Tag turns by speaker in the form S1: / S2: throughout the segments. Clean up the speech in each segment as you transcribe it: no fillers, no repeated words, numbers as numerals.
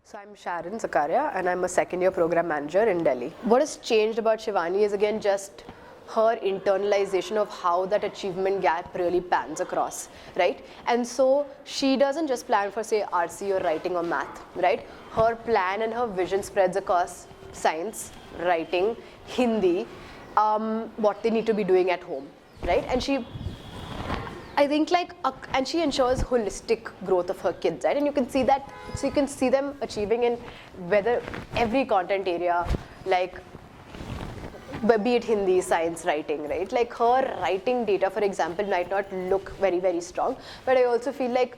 S1: So I'm Sharon Zakaria and I'm a second year program manager in Delhi. What has changed about Shivani is again just her internalization of how that achievement gap really pans across, right? And so she doesn't just plan for say RC or writing or math, right? Her plan and her vision spreads across science, writing, Hindi, what they need to be doing at home, right? And I think and she ensures holistic growth of her kids, right? And you can see that, so you can see them achieving in whether every content area, like be it Hindi, science, writing, right? Like her writing data, for example, might not look very, very strong, but I also feel like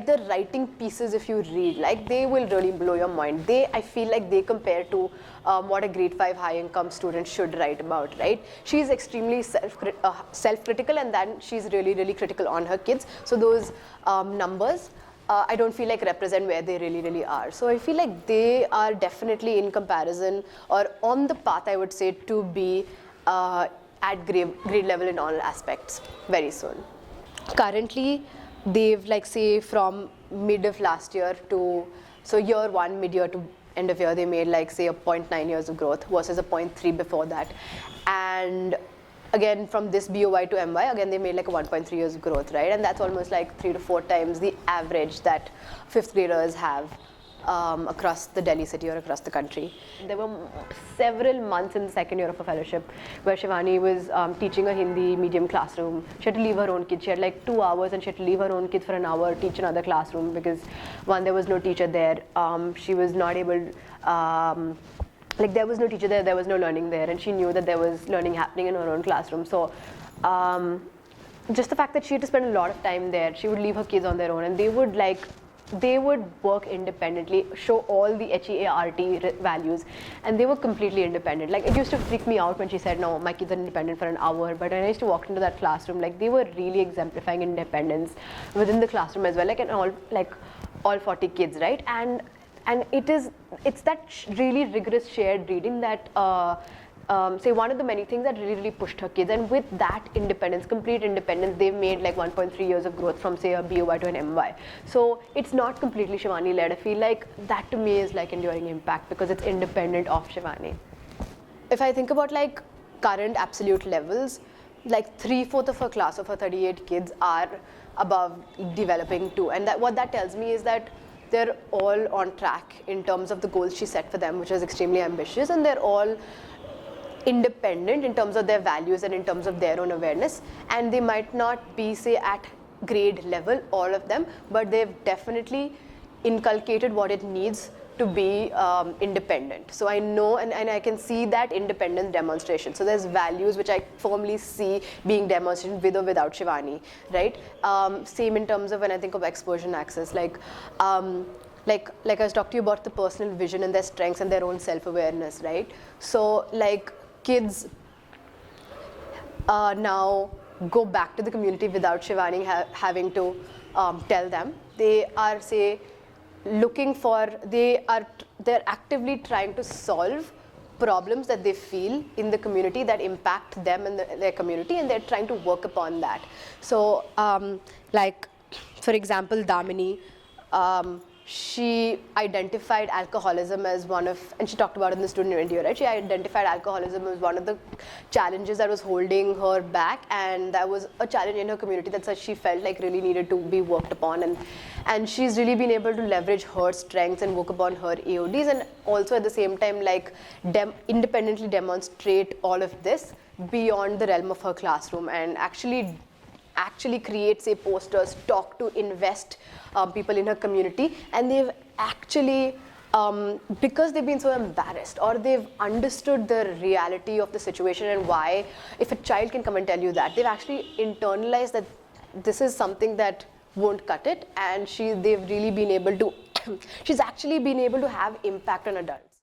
S1: the writing pieces, if you read, like they will really blow your mind. I feel like they compare to what a grade 5 high income student should write about, right? She's extremely self-critical, and then she's really, really critical on her kids. So those numbers, I don't feel like represent where they really, really are. So I feel like they are definitely in comparison or on the path, I would say, to be at grade level in all aspects very soon. Currently, they've say from mid of last year to, so year one, mid-year to end of year, they made say a 0.9 years of growth versus a 0.3 before that. And again, from this BOY to MY, again, they made a 1.3 years of growth, right? And that's almost 3 to 4 times the average that fifth graders have across the Delhi city or across the country. There were several months in the second year of a fellowship where Shivani was teaching a Hindi medium classroom. She had to leave her own kids. She had 2 hours and she had to leave her own kids for an hour, teach another classroom because one, there was no teacher there. She was not able, there was no teacher there was no learning there, and she knew that there was learning happening in her own classroom. So just the fact that she had to spend a lot of time there, she would leave her kids on their own and they would work independently, show all the HEART values, and they were completely independent. It used to freak me out when she said, no, my kids are independent for an hour, but when I used to walk into that classroom, they were really exemplifying independence within the classroom as well, and all 40 kids, right? And it's that really rigorous shared reading that say one of the many things that really, really pushed her kids, and with that independence, complete independence, they've made 1.3 years of growth from say a BOY to an MY. So it's not completely Shivani led. I feel like that to me is enduring impact because it's independent of Shivani. If I think about current absolute levels, 3/4 of her class of her 38 kids are above developing too, and what that tells me is that they're all on track in terms of the goals she set for them, which is extremely ambitious, and they're all independent in terms of their values and in terms of their own awareness. And they might not be say at grade level, all of them, but they've definitely inculcated what it needs to be independent. So I know and I can see that independence demonstration. So there's values which I firmly see being demonstrated with or without Shivani, right? Same in terms of when I think of exposure and access, like I was talking to you about the personal vision and their strengths and their own self-awareness, right? So kids now go back to the community without Shivani having to tell them. They are they're actively trying to solve problems that they feel in the community that impact them and their community, and they're trying to work upon that. So for example, Damini, she identified alcoholism as one of, and she talked about it in the student interview, right? She identified alcoholism as one of the challenges that was holding her back, and that was a challenge in her community that she felt really needed to be worked upon, and she's really been able to leverage her strengths and work upon her AODs, and also at the same time independently demonstrate all of this beyond the realm of her classroom, and actually create say posters, talk to invest people in her community, and they've actually because they've been so embarrassed or they've understood the reality of the situation and why, if a child can come and tell you that, they've actually internalized that this is something that won't cut it, and they've really been able to she's actually been able to have impact on adults.